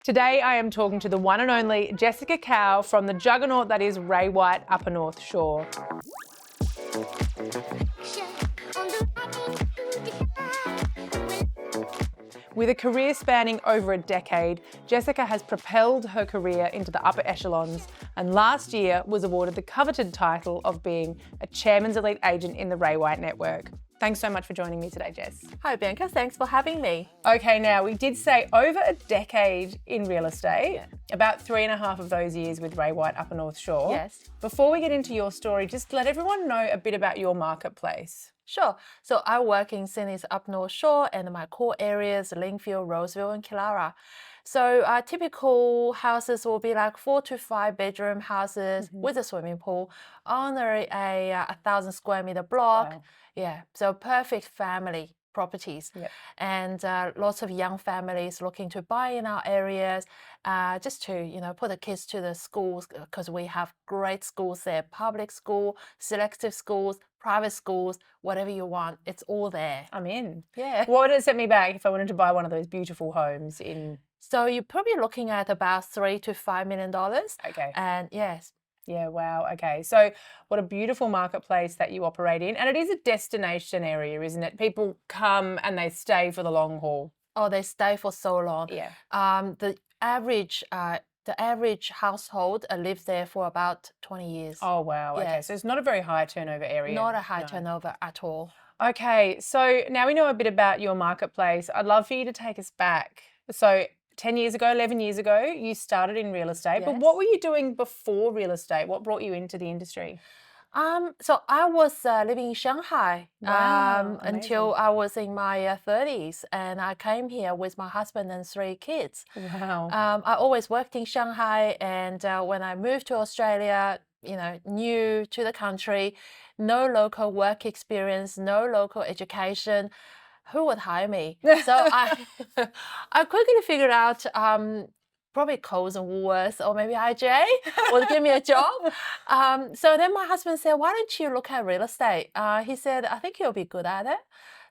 Today I am talking to the one and only Jessica Cao from the juggernaut that is Ray White Upper North Shore. With a career spanning over a decade, Jessica has propelled her career into the upper echelons and last year was awarded the coveted title of being a Chairman's Elite Agent in the Ray White Network. Thanks so much for joining me today, Jess. Hi Bianca, thanks for having me. Okay, now we did say over a decade in real estate, about 3.5 of those years with Ray White Upper North Shore. Yes. Before we get into your story, just let everyone know a bit about your marketplace. Sure. So I work in Sydney's Up North Shore and my core areas, Lindfield, Roseville and Killara. So typical houses will be like 4 to 5 bedroom houses with a swimming pool on a 1,000 square meter block. Wow. Yeah, so perfect family properties. Yep. And lots of young families looking to buy in our areas just to, put the kids to the schools because we have great schools there, public school, selective schools, private schools, whatever you want, it's all there. I'm in. Yeah. What would it set me back if I wanted to buy one of those beautiful homes in... So you're probably looking at about $3 to $5 million. Okay. And yes. Yeah, wow. Okay. So what a beautiful marketplace that you operate in. And it is a destination area, isn't it? People come and they stay for the long haul. Oh, they stay for so long. Yeah. The average household lives there for about 20 years. Oh, wow. Okay. Yes. So it's not a very high turnover area. Not a high turnover at all. Okay. So now we know a bit about your marketplace. I'd love for you to take us back. So 10 years ago, 11 years ago, you started in real estate. But what were you doing before real estate? What brought you into the industry? So I was living in Shanghai Wow, until I was in my 30s, and I came here with my husband and 3 kids. Wow. I always worked in Shanghai, and when I moved to Australia, new to the country, no local work experience, no local education. Who would hire me? So I quickly figured out probably Coles and Woolworths or maybe IJ would give me a job. So then my husband said, why don't you look at real estate? He said, I think you'll be good at it.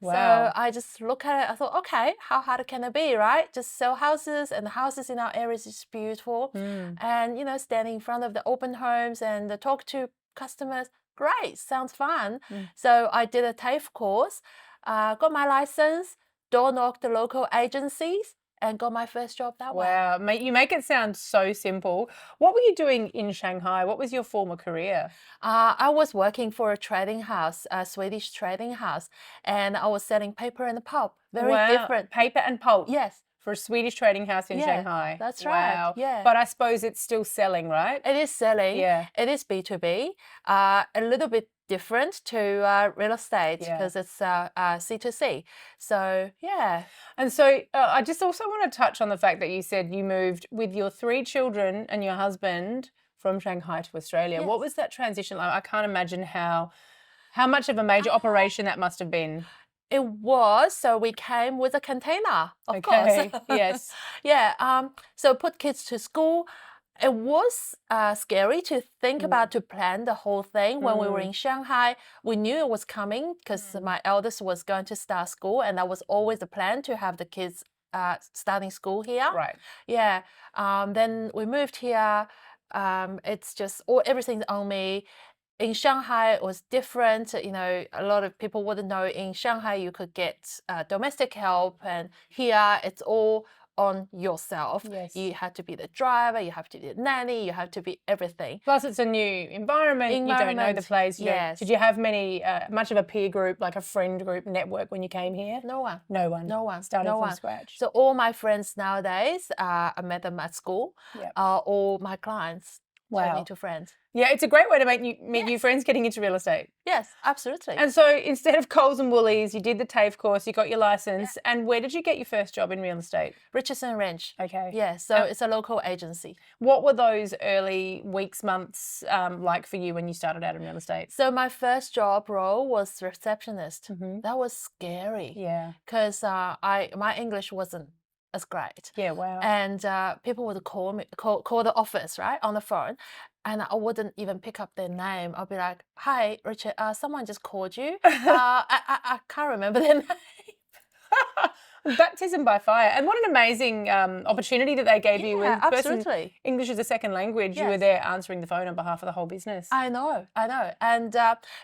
Wow. So I just look at it. I thought, okay, how hard can it be, right? Just sell houses, and the houses in our areas is beautiful. And, standing in front of the open homes and talk to customers, great, sounds fun. So I did a TAFE course, got my license, door knocked the local agencies, and got my first job that way. Wow, you make it sound so simple. What were you doing in Shanghai? What was your former career? I was working for a trading house, a Swedish trading house, and I was selling paper and pulp. Very different. Paper and pulp? Yes. For a Swedish trading house in Shanghai? That's right. Wow. Yeah. But I suppose it's still selling, right? It is selling. Yeah. It is B2B. A little bit different to real estate because it's C2C. So, yeah. And so I just also want to touch on the fact that you said you moved with your 3 children and your husband from Shanghai to Australia. Yes. What was that transition like? I can't imagine how much of a major operation that must have been. It was. So we came with a container, of course. Yes. Yeah. So put kids to school. It was scary to think about, to plan the whole thing. When we were in Shanghai, we knew it was coming because my eldest was going to start school, and that was always the plan to have the kids starting school here. Right. Yeah. Then we moved here. It's just everything's on me. In Shanghai, it was different. A lot of people wouldn't know in Shanghai you could get domestic help, and here it's all on yourself. Yes. You have to be the driver, you have to be the nanny, you have to be everything. Plus it's a new environment. You don't know the place. Yes. Did you have much of a peer group, like a friend group network when you came here? No one. No one. No one. Started no from one. scratch. So all my friends nowadays, I met them at school. Yep. All my clients turn into friends. Yeah, it's a great way to meet new friends getting into real estate. Yes, absolutely. And so instead of Coles and Woolies, you did the TAFE course, you got your license. And where did you get your first job in real estate? Richardson Ranch. Okay. Yeah, so it's a local agency. What were those early weeks, months like for you when you started out in real estate? So my first job role was receptionist. That was scary. Yeah. Because my English wasn't as great. Yeah, wow. And people would call the office, right, on the phone. And I wouldn't even pick up their name. I'll be like, hi, Richard, someone just called you. I can't remember their name. Baptism by fire. And what an amazing opportunity that they gave you with absolutely. English as a second language. You were Yes. there answering the phone on behalf of the whole business. I know. And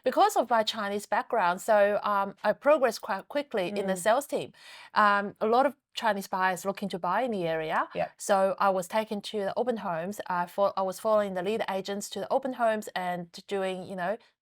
because of my Chinese background, so I progressed quite quickly in the sales team. A lot of Chinese buyers looking to buy in the area. Yep. So I was taken to the open homes. I was following the lead agents to the open homes and doing,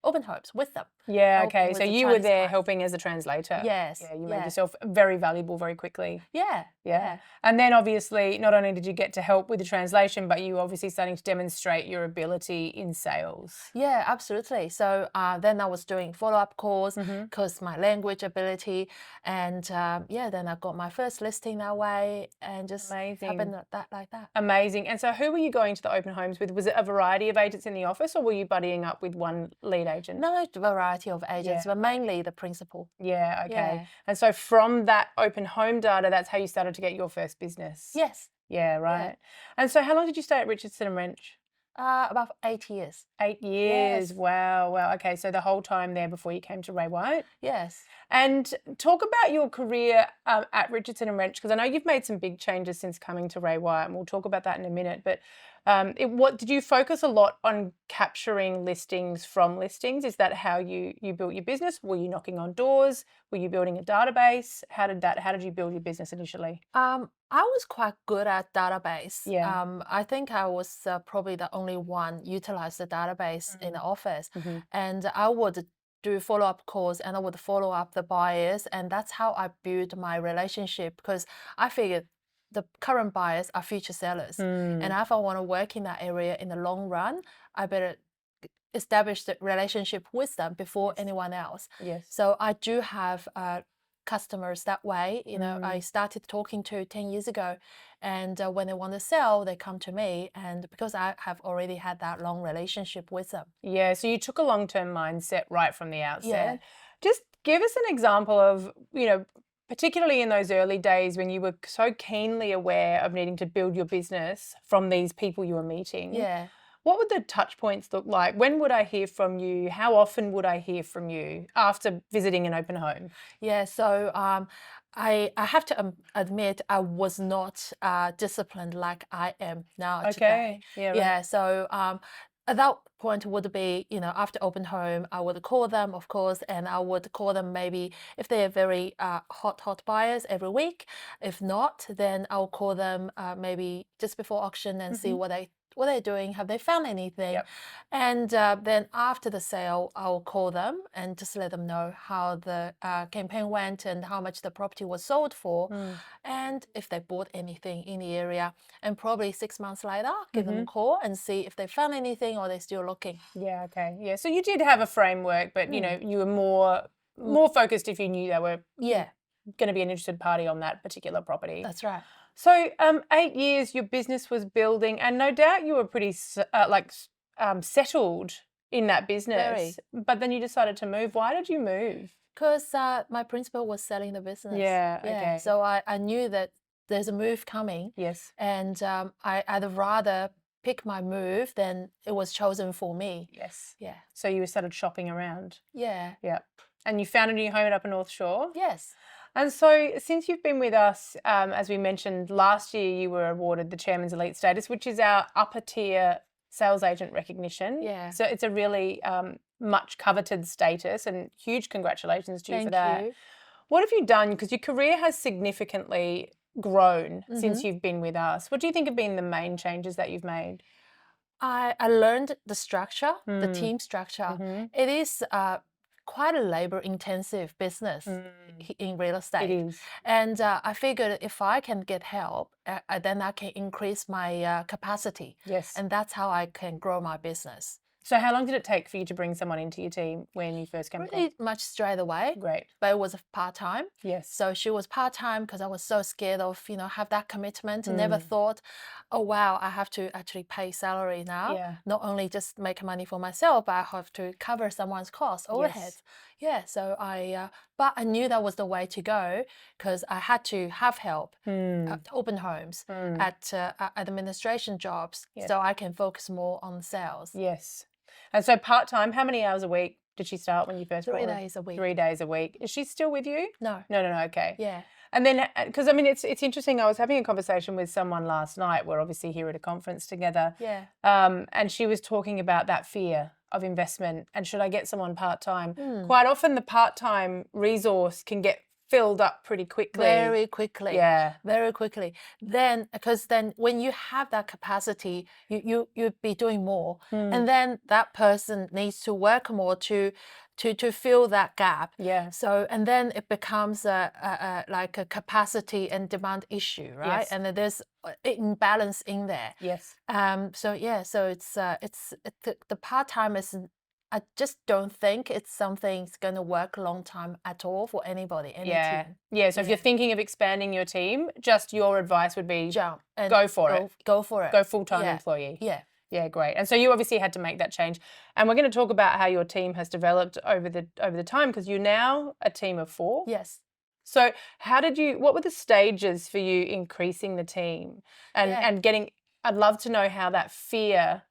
open homes with them. Yeah, helping okay. with So the you were Chinese there clients. helping as a translator. Yes. Yeah, you yeah. made yourself very valuable very quickly. Yeah. Yeah. And then obviously, not only did you get to help with the translation, but you obviously starting to demonstrate your ability in sales. Yeah, absolutely. So then I was doing follow-up calls because my language ability, and then I got my first listing that way, and just happened like that. Amazing. And so who were you going to the open homes with? Was it a variety of agents in the office, or were you buddying up with one lead agent? No, a variety of agents, but mainly the principal. Yeah, okay. Yeah. And so from that open home data, that's how you started to get your first business? Yes. Yeah, right. And so how long did you stay at Richardson and Wrench? About 8 years. 8 years. Yes. Wow. Okay, so the whole time there before you came to Ray White. Yes. And talk about your career at Richardson and Wrench, because I know you've made some big changes since coming to Ray White, and we'll talk about that in a minute. But what did you focus a lot on capturing listings from listings? Is that how you built your business? Were you knocking on doors? Were you building a database? How did you build your business initially? I was quite good at database. Yeah. I think I was probably the only one utilized the database in the office, and I would do follow-up calls and I would follow up the buyers, and that's how I built my relationship, because I figured the current buyers are future sellers, and if I want to work in that area in the long run, I better establish the relationship with them before anyone else. Yes. So I do have customers that way. I started talking to 10 years ago, and when they want to sell, they come to me, and because I have already had that long relationship with them. Yeah, so you took a long-term mindset right from the outset. Yeah. Just give us an example of, particularly in those early days when you were so keenly aware of needing to build your business from these people you were meeting. Yeah. What would the touch points look like? When would I hear from you? How often would I hear from you after visiting an open home? Yeah, so I have to admit I was not disciplined like I am now today. Okay. Yeah. Right. Yeah, so at that point would be, after open home, I would call them, of course, and I would call them maybe if they are very hot buyers every week. If not, then I'll call them maybe just before auction and see what they're doing, have they found anything? Yep. And then after the sale, I'll call them and just let them know how the campaign went and how much the property was sold for, and if they bought anything in the area. And probably 6 months later, give them a call and see if they found anything or they're still looking. Yeah. Okay. Yeah. So you did have a framework, but you were more focused if you knew they were going to be an interested party on that particular property. That's right. So 8 years your business was building, and no doubt you were pretty settled in that business. Very. But then you decided to move. Why did you move? Because my principal was selling the business. Yeah, okay. So I knew that there's a move coming. Yes. And I'd rather pick my move than it was chosen for me. Yes. Yeah. So you started shopping around. Yeah. Yeah. And you found a new home at Upper North Shore? Yes. And so since you've been with us, as we mentioned, last year you were awarded the Chairman's Elite status, which is our upper tier sales agent recognition. Yeah. So it's a really much coveted status, and huge congratulations to you for that. Thank you. What have you done? Because your career has significantly grown since you've been with us. What do you think have been the main changes that you've made? I learned the structure, the team structure. It is quite a labor-intensive business in real estate. It is. And I figured if I can get help, then I can increase my capacity. Yes. And that's how I can grow my business. So how long did it take for you to bring someone into your team when you first came? Pretty much straight away. Great. But it was part-time. Yes. So she was part-time because I was so scared of, have that commitment, and never thought, oh, wow, I have to actually pay salary now. Yeah. Not only just make money for myself, but I have to cover someone's cost, overhead. Yeah, so but I knew that was the way to go because I had to have help at open homes, at administration jobs, so I can focus more on sales. Yes. And so part-time, how many hours a week did she start when you first brought her? 3 days a week. 3 days a week. Is she still with you? No. No, okay. Yeah. And then, because I mean, it's interesting. I was having a conversation with someone last night. We're obviously here at a conference together. Yeah. And she was talking about that fear of investment and should I get someone part-time? Mm. Quite often the part-time resource can get filled up pretty quickly. Very quickly. Yeah. Very quickly. Then, because then when you have that capacity, you'd be doing more. And then that person needs to work more to fill that gap. Yeah. So, and then it becomes like a capacity and demand issue, right? Yes. And then there's imbalance in there. Yes. So yeah, so it's the part-time is, I just don't think it's something that's going to work a long time at all for anybody, any team. Yeah. So if you're thinking of expanding your team, just your advice would be Jump and go for it. Go for it. Go full-time Yeah. employee. Yeah. Yeah, great. And so you obviously had to make that change. And we're going to talk about how your team has developed over the time because you're now a team of 4. Yes. So what were the stages for you increasing the team and getting, I'd love to know how that fear,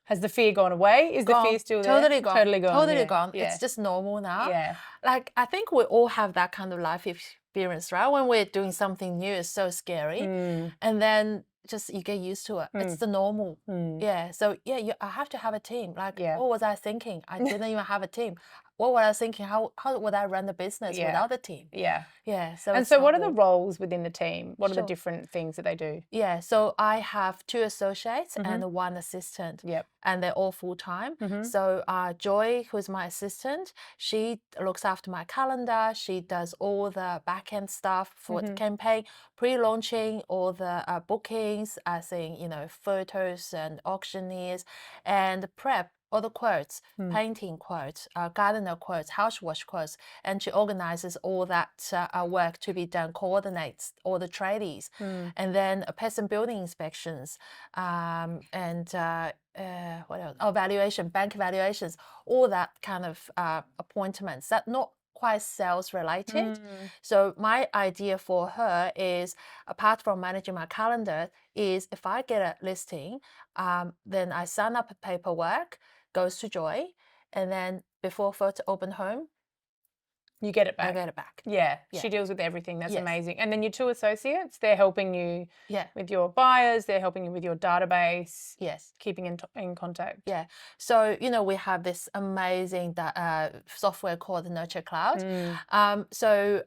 has the fear gone away? Is the fear still there? Totally gone. Totally gone. Totally Yeah. gone. Yeah. It's just normal now. Yeah. Like, I think we all have that kind of life experience, right? When we're doing something new, it's so scary. And then just you get used to it. It's the normal. Yeah. So yeah, I have to have a team. Like, what was I thinking? I didn't even have a team. What was I thinking? How would I run the business without a team? Yeah. Yeah. So and so what are the roles within the team? What are the different things that they do? Yeah. So I have 2 associates and 1 assistant. Yep. And they're all full-time. So Joy, who's my assistant, she looks after my calendar. She does all the back-end stuff for the campaign, pre-launching, all the bookings, as in, photos and auctioneers, and prep, all the quotes, painting quotes, gardener quotes, house wash quotes, and she organizes all that work to be done, coordinates all the tradies, and then pest and building inspections, and what else? Oh, valuation, bank valuations, all that kind of appointments that not quite sales related. So my idea for her is, apart from managing my calendar, is if I get a listing, then I sign up paperwork, goes to Joy, and then before first open home, you get it back. I get it back. Yeah, she deals with everything. That's amazing. And then your 2 associates, they're helping you with your buyers, they're helping you with your database. Yes. Keeping in contact. Yeah. So, we have this amazing software called Nurture Cloud. So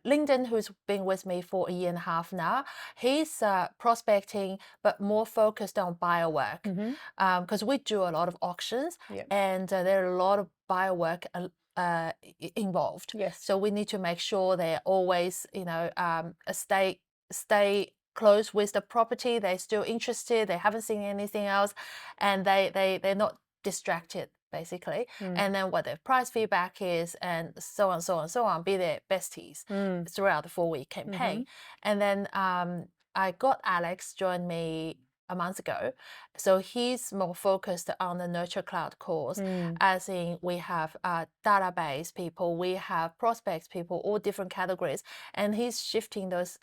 Lyndon, who's been with me for 1.5 years now, he's prospecting, but more focused on buyer work. Because we do a lot of auctions and there are a lot of buyer work involved. Yes. So we need to make sure they're always, stay close with the property. They're still interested. They haven't seen anything else, and they're not distracted, basically. And then what their price feedback is, and so on, so on, so on. Be their besties throughout the 4-week campaign. And then I got Alex join me a month ago. So he's more focused on the Nurture Cloud course, as in we have database people, we have prospects people, all different categories, and he's shifting those,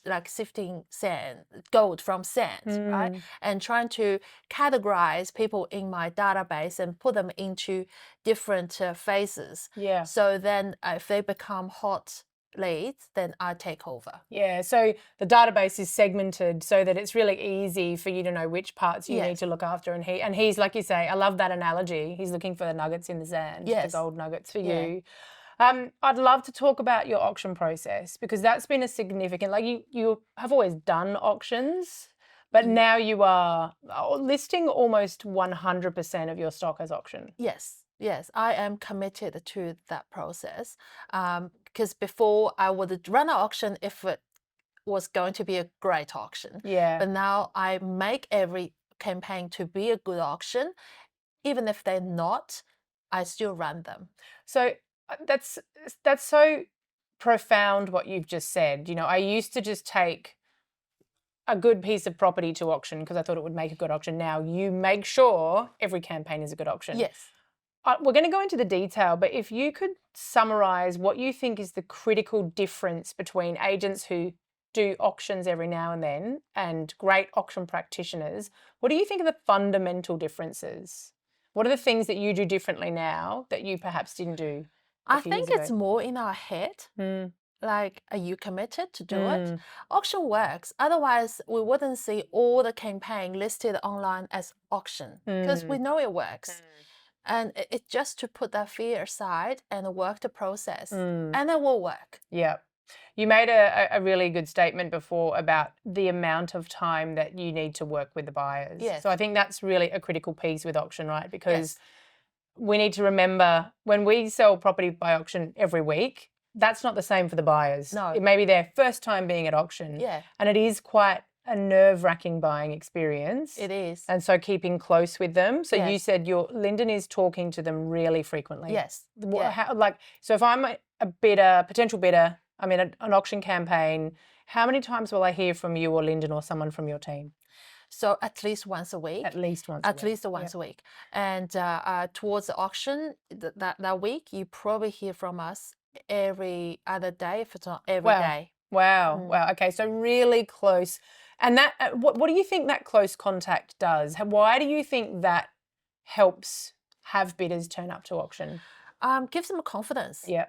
like sifting sand, gold from sand, right? And trying to categorize people in my database and put them into different phases. Yeah. So then if they become hot leads, then I take over. Yeah, so the database is segmented so that it's really easy for you to know which parts you need to look after. And he's, like you say, I love that analogy. He's looking for the nuggets in the sand, the gold nuggets for you. I'd love to talk about your auction process, because that's been a significant, like you have always done auctions, but now you are listing almost 100% of your stock as auction. Yes, I am committed to that process. Because before I would run an auction if it was going to be a great auction. Yeah. But now I make every campaign to be a good auction. Even if they're not, I still run them. So that's so profound what you've just said. I used to just take a good piece of property to auction because I thought it would make a good auction. Now you make sure every campaign is a good auction. Yes. We're going to go into the detail, but if you could summarize what you think is the critical difference between agents who do auctions every now and then and great auction practitioners, what do you think are the fundamental differences? What are the things that you do differently now that you perhaps didn't do a few years ago? I think it's more in our head. like, are you committed to do it? Auction works. Otherwise, we wouldn't see all the campaign listed online as auction because we know it works. And it's just to put that fear aside and work the process, and it will work. Yeah. You made a really good statement before about the amount of time that you need to work with the buyers. Yes. So I think that's really a critical piece with auction, right? Because Yes. we need to remember when we sell property by auction every week, that's not the same for the buyers. No. It may be their first time being at auction. Yeah. And it is quite a nerve-wracking buying experience. It is. And so keeping close with them. So you Yes. said Lyndon is talking to them really frequently. Yes. So if I'm a bidder, potential bidder, I'm in an auction campaign, how many times will I hear from you or Lyndon or someone from your team? So at least once a week. At least once a week. And towards the auction that week, you probably hear from us every other day, if it's not every day. Wow. Okay, so really close. And that, what do you think that close contact does? Why do you think that helps have bidders turn up to auction? Gives them confidence. Yeah.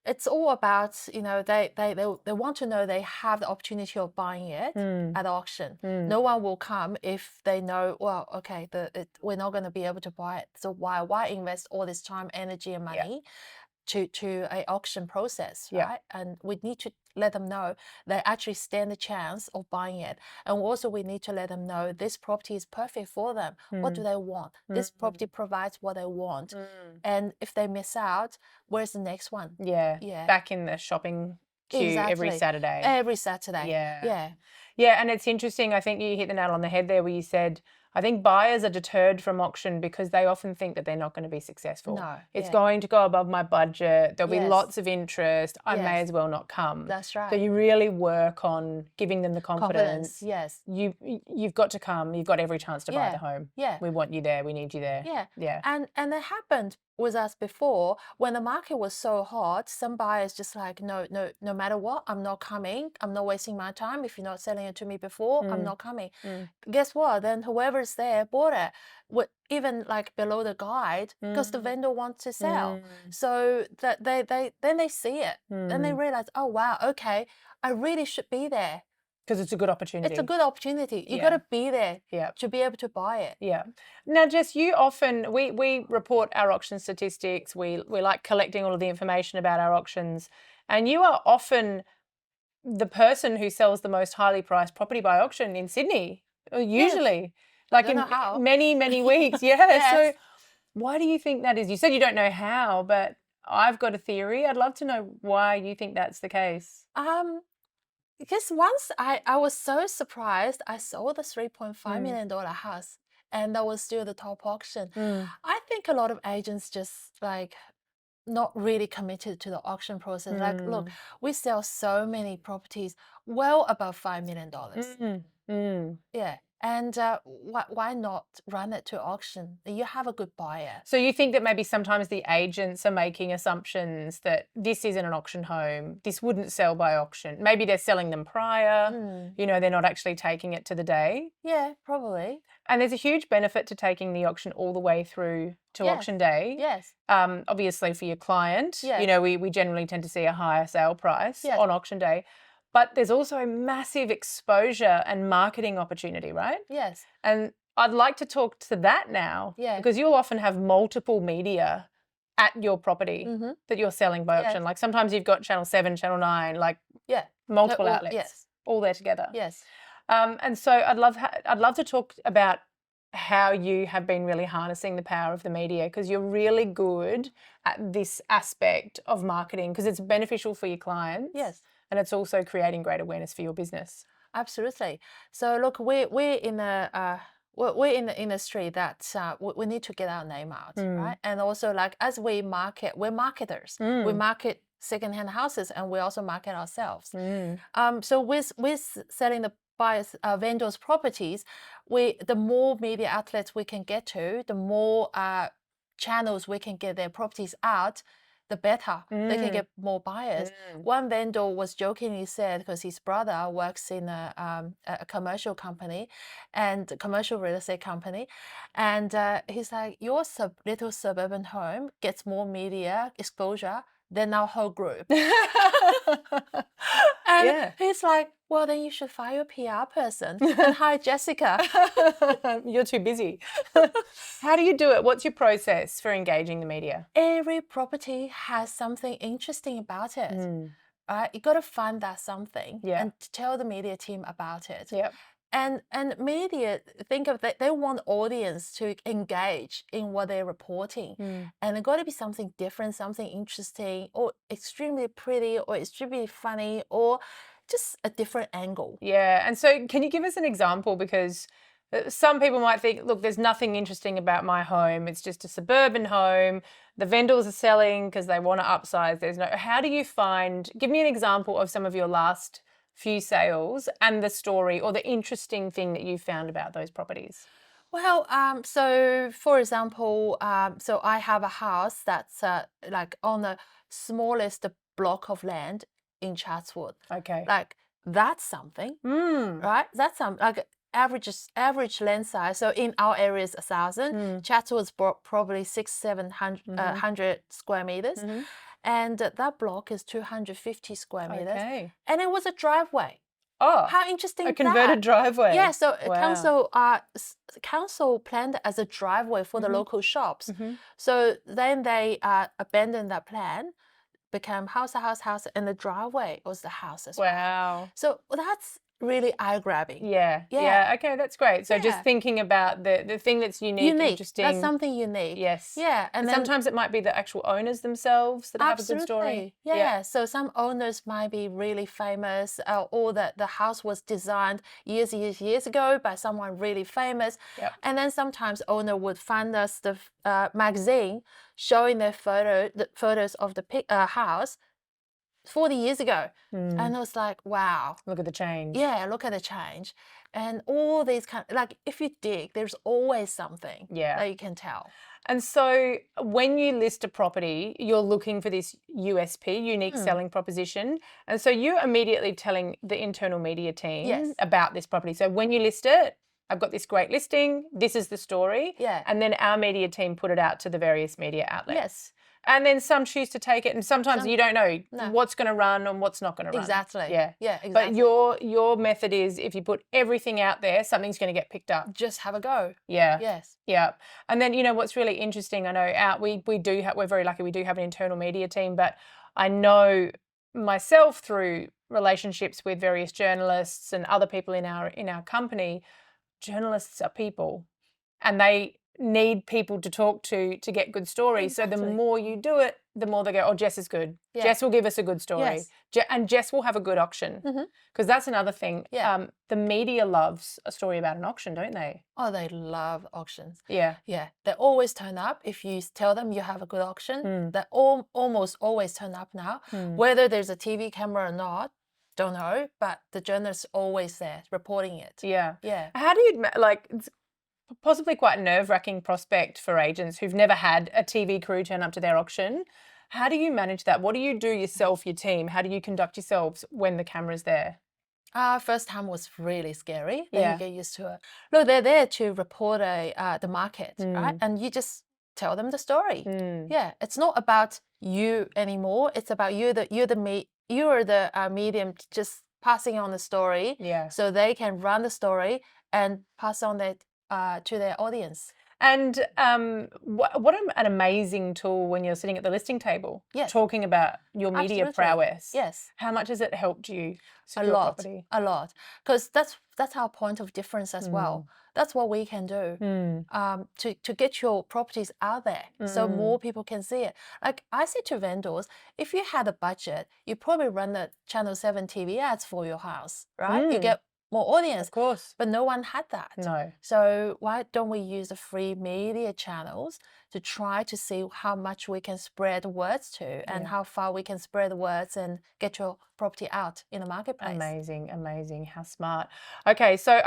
It's all about, they want to know they have the opportunity of buying it at auction. No one will come if they know, well, okay, we're not going to be able to buy it. So why invest all this time, energy, and money to a auction process, right? And we need to let them know they actually stand a chance of buying it. And also we need to let them know this property is perfect for them. What do they want? This property provides what they want. And if they miss out, where's the next one? Yeah. Back in the shopping queue every Saturday. Every Saturday. Yeah, and it's interesting. I think you hit the nail on the head there where you said, I think buyers are deterred from auction because they often think that they're not going to be successful. No. It's going to go above my budget. There'll be lots of interest. I may Yes. as well not come. That's right. So you really work on giving them the confidence. Yes. You've got to come. You've got every chance to buy the home. Yeah. We want you there. We need you there. Yeah. And it happened with us before when the market was so hot. Some buyers just like, no matter what, I'm not coming. I'm not wasting my time. If you're not selling it to me before, I'm not coming. Guess what? Then whoever's there bought it, even like below the guide, because the vendor wants to sell. So that they see it. Then they realize, oh wow, okay, I really should be there. Because it's a good opportunity. It's a good opportunity. You got to be there to be able to buy it. Yeah. Now, Jess, you often, we report our auction statistics. We like collecting all of the information about our auctions. And you are often the person who sells the most highly priced property by auction in Sydney, usually. Like in many, many weeks. Yes. So why do you think that is? You said you don't know how, but I've got a theory. I'd love to know why you think that's the case. Because once I was so surprised, I sold the $3.5 million house, and that was still the top auction. I think a lot of agents just like not really committed to the auction process. Like, look, we sell so many properties well above $5 million. Yeah. And why not run it to auction? You have a good buyer. So you think that maybe sometimes the agents are making assumptions that this isn't an auction home, this wouldn't sell by auction. Maybe they're selling them prior, they're not actually taking it to the day. Yeah, probably. And there's a huge benefit to taking the auction all the way through to auction day. Yes. Obviously for your client, we generally tend to see a higher sale price on auction day. But there's also a massive exposure and marketing opportunity, right? Yes. And I'd like to talk to that now. Yeah. Because you'll often have multiple media at your property that you're selling by auction. Like sometimes you've got Channel 7, Channel 9, like multiple outlets all there together. Yes. And so I'd love to talk about how you have been really harnessing the power of the media, because you're really good at this aspect of marketing because it's beneficial for your clients. Yes. And it's also creating great awareness for your business. Absolutely. So look, we're in the industry that we need to get our name out, right? And also, like, as we market, we're marketers. We market secondhand houses, and we also market ourselves. So with selling the buyers, vendors' properties, the more media outlets we can get to, the more channels we can get their properties out, the better. They can get more buyers. One vendor was jokingly said, because his brother works in a commercial company and commercial real estate company, and he's like, your little suburban home gets more media exposure than our whole group. And Yeah. he's like, well, then you should fire a PR person and hire Jessica. You're too busy. How do you do it? What's your process for engaging the media? Every property has something interesting about it. Right? You got to find that something Yeah. and tell the media team about it. Yep. And media, think of that, they want audience to engage in what they're reporting. And it got to be something different, something interesting, or extremely pretty, or extremely funny, or just a different angle. Yeah. And so can you give us an example? Because some people might think, look, there's nothing interesting about my home. It's just a suburban home. The vendors are selling because they want to upsize. How do you give me an example of some of your last few sales and the story or the interesting thing that you found about those properties? Well, so for example, so I have a house that's like on the smallest block of land in Chatswood. Okay. Like that's something, right? That's like average land size. So in our area is 1,000. Chatswood's probably 600-700 square meters, and that block is 250 square meters. Okay. And it was a driveway. Oh, How interesting! a converted driveway. Yeah, so Wow. council planned as a driveway for the local shops. So then they abandoned that plan, became house, and the driveway was the house as well. Wow. So that's really eye-grabbing. Yeah. Okay, that's great. So just thinking about the thing that's unique, interesting. That's something unique. Yes. Yeah, and sometimes it might be the actual owners themselves that have a good story. Yeah. So some owners might be really famous, or that the house was designed years ago by someone really famous. Yep. And then sometimes owner would find us the magazine showing the photos of the house 40 years ago. And I was like, wow. Look at the change. Yeah, look at the change. And all these like if you dig, there's always something that you can tell. And so when you list a property, you're looking for this USP, unique selling proposition. And so you're immediately telling the internal media team about this property. So when you list it, I've got this great listing, this is the story. Yeah. And then our media team put it out to the various media outlets. Yes. And then some choose to take it, and sometimes you don't know what's going to run and what's not going to run. Exactly. Yeah. Exactly. But your method is if you put everything out there, something's going to get picked up. Just have a go. Yeah. Yes. Yeah. And then, what's really interesting, I know we're very lucky we do have an internal media team, but I know myself through relationships with various journalists and other people in our company, journalists are people and they need people to talk to get good stories. Exactly. So the more you do it, the more they go, oh, Jess is good. Yeah. Jess will give us a good story. Yes. And Jess will have a good auction. Because that's another thing. Yeah. The media loves a story about an auction, don't they? Oh, they love auctions. Yeah. Yeah. They always turn up if you tell them you have a good auction. They almost always turn up now. Whether there's a TV camera or not, don't know. But the journalist's always there reporting it. Yeah. Yeah. How do you, it's possibly quite a nerve-wracking prospect for agents who've never had a TV crew turn up to their auction. How do you manage that? What do you do yourself, your team? How do you conduct yourselves when the camera's there? First time was really scary. Then you get used to it. Look, they're there to report the market, right? And you just tell them the story. Yeah, it's not about you anymore. It's about you are the medium just passing on the story. Yeah. So they can run the story and pass on that to their audience. And what an amazing tool when you're sitting at the listing table, talking about your media prowess. Yes. How much has it helped you secure property? A lot. Because that's our point of difference as well. That's what we can do to get your properties out there so more people can see it. Like I say to vendors, if you had a budget, you probably run the Channel 7 TV ads for your house, right? You get more audience. Of course. But no one had that. No. So why don't we use the free media channels to try to see how much we can spread words to and how far we can spread the words and get your property out in the marketplace. Amazing. How smart. Okay, so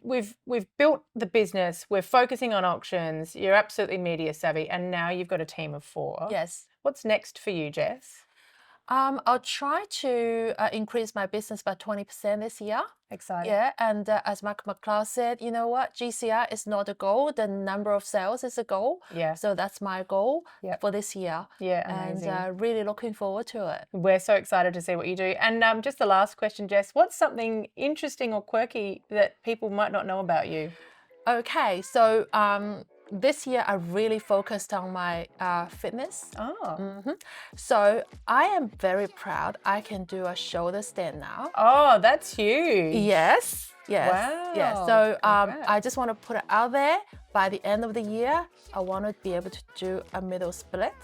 we've built the business. We're focusing on auctions. You're absolutely media savvy, and now you've got a team of 4. Yes. What's next for you, Jess? I'll try to increase my business by 20% this year. Exciting. Yeah, and as Mark McCloud said, you know what? GCI is not a goal. The number of sales is a goal. Yeah. So that's my goal Yep. for this year. Yeah, amazing. And really looking forward to it. We're so excited to see what you do. And just the last question, Jess, what's something interesting or quirky that people might not know about you? Okay, so this year I really focused on my fitness. Oh. So I am very proud I can do a shoulder stand now. Oh, that's huge. Yes. Wow. Yes. So Congrats. I just want to put it out there. By the end of the year, I want to be able to do a middle split.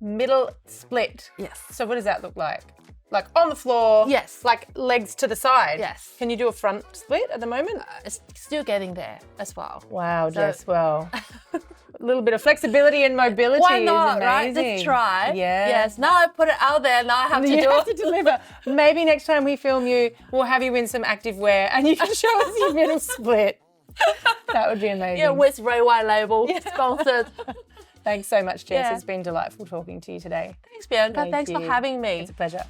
Middle split. Yes. So what does that look like? Like on the floor? Yes. Like legs to the side? Yes. Can you do a front split at the moment? It's still getting there as well. Wow, Jess, well, a little bit of flexibility and mobility Why not, is right? amazing. Let's try. Yeah. Yes. Now I put it out there. Now I have to You do have it. to deliver. Maybe next time we film you, we'll have you in some active wear and you can show us your middle split. That would be amazing. Yeah, with Ray White label sponsored. Thanks so much, Jess. Yeah. It's been delightful talking to you today. Thanks, Bianca. Thank Thanks for you. having me. It's a pleasure.